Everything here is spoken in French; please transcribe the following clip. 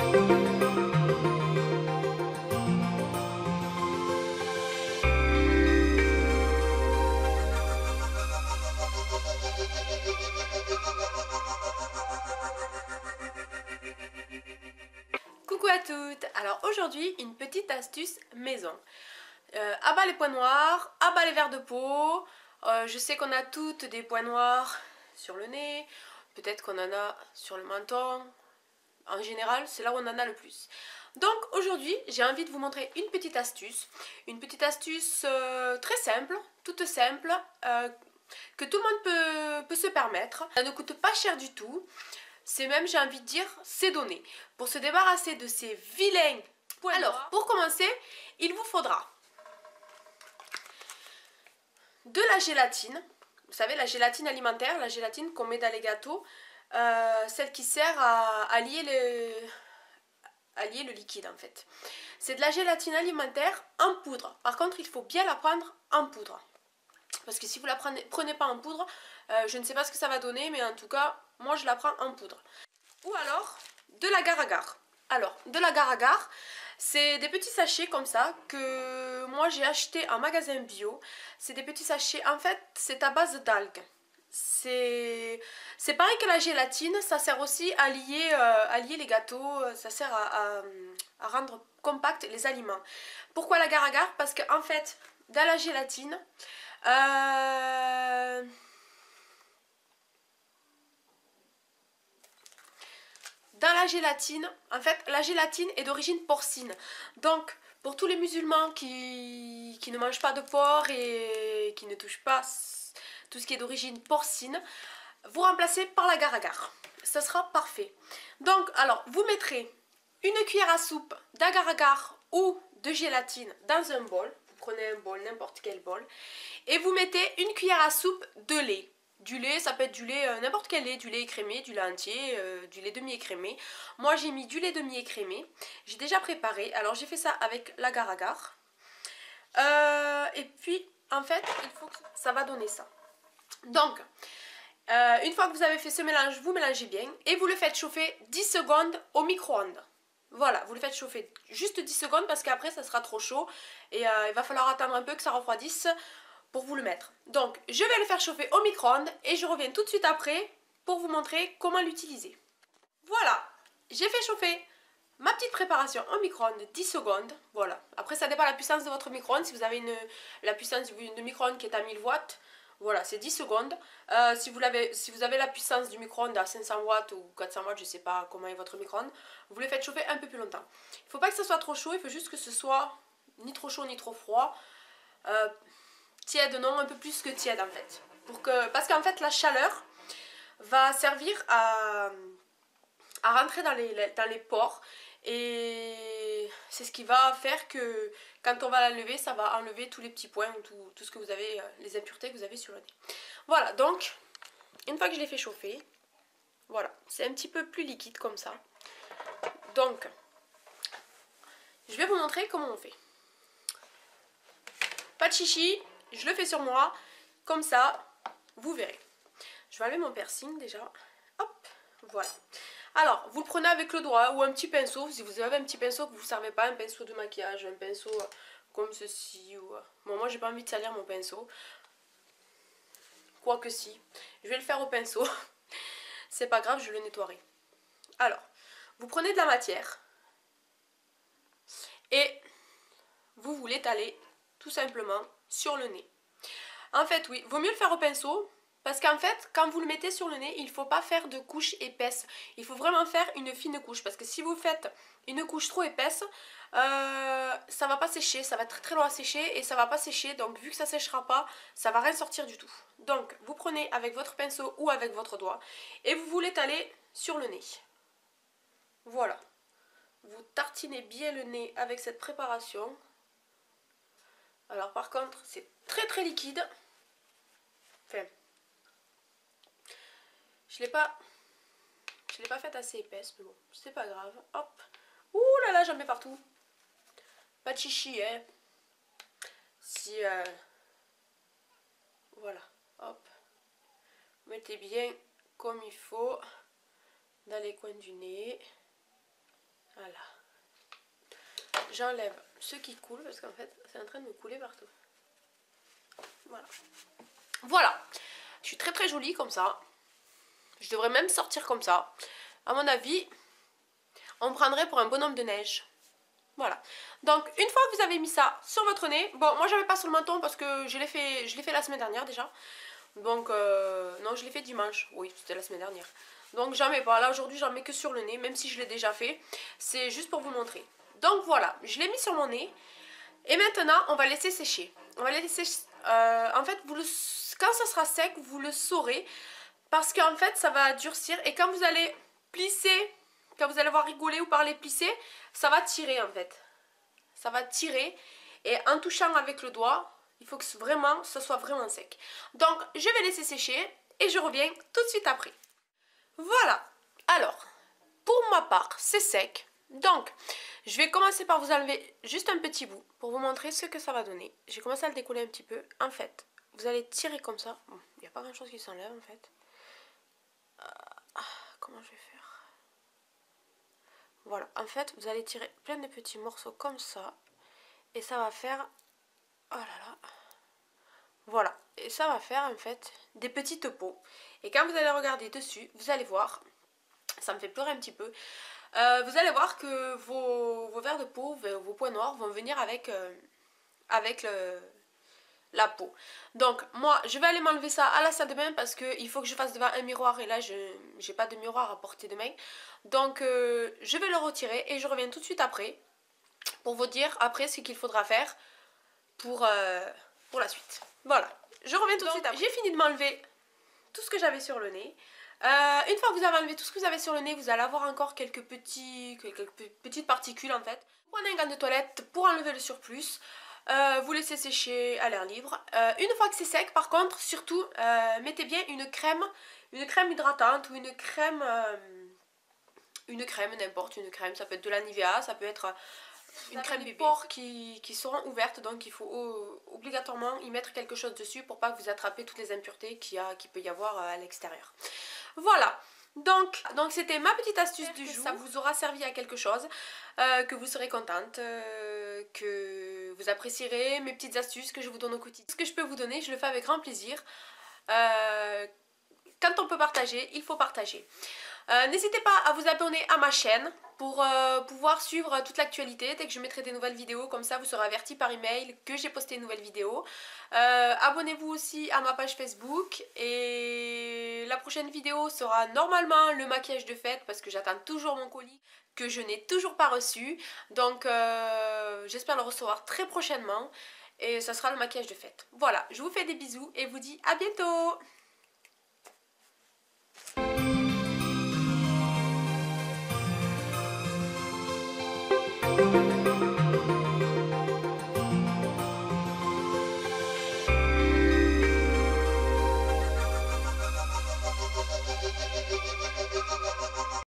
Coucou à toutes. Alors aujourd'hui une petite astuce maison. Abat les points noirs, abat les verres de peau. Je sais qu'on a toutes des points noirs sur le nez, peut-être qu'on en a sur le menton. En général c'est là où on en a le plus. Donc aujourd'hui j'ai envie de vous montrer une petite astuce très simple, toute simple, que tout le monde peut se permettre. Ça ne coûte pas cher du tout. C'est même, j'ai envie de dire, c'est donné. Pour se débarrasser de ces vilains points noirs. Alors, pour commencer, il vous faudra de la gélatine. Vous savez, la gélatine alimentaire, la gélatine qu'on met dans les gâteaux. Celle qui sert à lier le liquide, en fait. C'est de la gélatine alimentaire en poudre. Par contre, il faut bien la prendre en poudre. Parce que si vous la prenez pas en poudre, je ne sais pas ce que ça va donner, mais en tout cas, moi je la prends en poudre. Ou alors, de l'agar-agar. Alors, de l'agar-agar, c'est des petits sachets comme ça que moi j'ai acheté en magasin bio. C'est des petits sachets, en fait, c'est à base d'algues. C'est pareil que la gélatine, ça sert aussi à lier les gâteaux, ça sert à rendre compact les aliments. Pourquoi l'agar-agar? Parce qu'en fait, dans la gélatine, dans la gélatine, en fait, la gélatine est d'origine porcine. Donc, pour tous les musulmans qui ne mangent pas de porc et qui ne touchent pas tout ce qui est d'origine porcine, vous remplacez par l'agar-agar. Ça sera parfait. Donc, alors, vous mettrez une cuillère à soupe d'agar-agar ou de gélatine dans un bol. Vous prenez un bol, n'importe quel bol. Et vous mettez une cuillère à soupe de lait. Du lait, ça peut être du lait, n'importe quel lait, du lait écrémé, du lait entier, du lait demi-écrémé. Moi j'ai mis du lait demi-écrémé. J'ai déjà préparé, alors j'ai fait ça avec l'agar-agar. Et puis en fait, il faut que ça va donner ça. Donc, une fois que vous avez fait ce mélange, vous mélangez bien et vous le faites chauffer 10 secondes au micro-ondes. Voilà, vous le faites chauffer juste 10 secondes parce qu'après ça sera trop chaud et il va falloir attendre un peu que ça refroidisse pour vous le mettre. Donc je vais le faire chauffer au micro-ondes et je reviens tout de suite après pour vous montrer comment l'utiliser. Voilà, j'ai fait chauffer ma petite préparation au micro-ondes 10 secondes. Voilà, après ça dépend de la puissance de votre micro-ondes. Si vous avez la puissance de micro-ondes qui est à 1000 watts, voilà, c'est 10 secondes. Si vous avez la puissance du micro-ondes à 500 watts ou 400 watts, je ne sais pas comment est votre micro-ondes, vous le faites chauffer un peu plus longtemps. Il ne faut pas que ce soit trop chaud, il faut juste que ce soit ni trop chaud ni trop froid. Tiède, non, un peu plus que tiède en fait. Parce qu'en fait la chaleur va servir à rentrer dans les pores et c'est ce qui va faire que quand on va la lever, ça va enlever tous les petits points, tout ce que vous avez, les impuretés que vous avez sur le nez. Voilà, donc une fois que je l'ai fait chauffer, voilà, c'est un petit peu plus liquide comme ça. Donc, je vais vous montrer comment on fait. Pas de chichi, je le fais sur moi, comme ça, vous verrez. Je vais enlever mon piercing déjà. Hop, voilà. Alors, vous le prenez avec le doigt ou un petit pinceau. Si vous avez un petit pinceau que vous ne servez pas, un pinceau de maquillage, un pinceau comme ceci. Bon, moi, j'ai pas envie de salir mon pinceau. Quoique si. Je vais le faire au pinceau. C'est pas grave, je le nettoierai. Alors, vous prenez de la matière et vous l'étalez tout simplement sur le nez. En fait, oui, vaut mieux le faire au pinceau parce qu'en fait, quand vous le mettez sur le nez, il ne faut pas faire de couche épaisse. Il faut vraiment faire une fine couche parce que si vous faites une couche trop épaisse, ça va pas sécher, ça va être très long à sécher et ça va pas sécher. Donc, vu que ça séchera pas, ça va rien sortir du tout. Donc, vous prenez avec votre pinceau ou avec votre doigt et vous l'étalez sur le nez. Voilà. Vous tartinez bien le nez avec cette préparation. Alors par contre, c'est très très liquide. Enfin, je l'ai pas faite assez épaisse, mais bon, c'est pas grave. Hop. Ouh là là, j'en mets partout. Pas de chichi, hein. Si, voilà, hop. Mettez bien comme il faut dans les coins du nez. Voilà. J'enlève ce qui coule parce qu'en fait c'est en train de me couler partout. Voilà. Voilà. Je suis très très jolie comme ça. Je devrais même sortir comme ça. À mon avis, on me prendrait pour un bonhomme de neige. Voilà. Donc une fois que vous avez mis ça sur votre nez, bon moi j'avais pas sur le menton parce que je l'ai fait la semaine dernière déjà. Donc non, je l'ai fait dimanche. Oui, c'était la semaine dernière. Donc j'en mets pas. Là aujourd'hui j'en mets que sur le nez, même si je l'ai déjà fait. C'est juste pour vous montrer. Donc voilà, je l'ai mis sur mon nez. Et maintenant on va laisser sécher. On va laisser en fait quand ça sera sec, vous le saurez. Parce qu'en fait ça va durcir. Et quand vous allez plisser, quand vous allez voir rigoler ou parler plisser, ça va tirer en fait. Ça va tirer. Et en touchant avec le doigt, il faut que vraiment, ça soit vraiment sec. Donc je vais laisser sécher et je reviens tout de suite après. Voilà. Alors, pour ma part, c'est sec. Donc, je vais commencer par vous enlever juste un petit bout pour vous montrer ce que ça va donner. J'ai commencé à le décoller un petit peu. En fait, vous allez tirer comme ça. Bon, il n'y a pas grand chose qui s'enlève en fait. Comment je vais faire? Voilà, en fait, vous allez tirer plein de petits morceaux comme ça. Et ça va faire... Oh là là. Voilà, et ça va faire en fait des petites peaux. Et quand vous allez regarder dessus, vous allez voir, ça me fait pleurer un petit peu, vous allez voir que vos verres de peau, vos points noirs vont venir avec la peau. Donc moi, je vais aller m'enlever ça à la salle de bain parce qu'il faut que je fasse devant un miroir et là, je n'ai pas de miroir à portée de main. Donc je vais le retirer et je reviens tout de suite après pour vous dire après ce qu'il faudra faire pour la suite. Voilà, je reviens tout de suite après. J'ai fini de m'enlever tout ce que j'avais sur le nez. Une fois que vous avez enlevé tout ce que vous avez sur le nez, vous allez avoir encore quelques petites particules en fait. Prenez un gant de toilette pour enlever le surplus. Vous laissez sécher à l'air libre. Une fois que c'est sec, par contre, surtout, mettez bien une crème hydratante ou une crème n'importe, une crème. Ça peut être de la Nivea, ça peut être... une crème bébé. Pores qui seront ouvertes, donc il faut obligatoirement y mettre quelque chose dessus pour pas que vous attrapez toutes les impuretés qu'il peut y avoir à l'extérieur. Voilà, donc c'était ma petite astuce du jour. Ça vous aura servi à quelque chose, que vous serez contente, que vous apprécierez mes petites astuces que je vous donne au quotidien. Ce que je peux vous donner, je le fais avec grand plaisir. Quand on peut partager, il faut partager. N'hésitez pas à vous abonner à ma chaîne pour pouvoir suivre toute l'actualité. Dès que je mettrai des nouvelles vidéos, comme ça vous serez averti par email que j'ai posté une nouvelle vidéo. Abonnez-vous aussi à ma page Facebook et la prochaine vidéo sera normalement le maquillage de fête parce que j'attends toujours mon colis que je n'ai toujours pas reçu. Donc j'espère le recevoir très prochainement et ça sera le maquillage de fête. Voilà, je vous fais des bisous et vous dis à bientôt!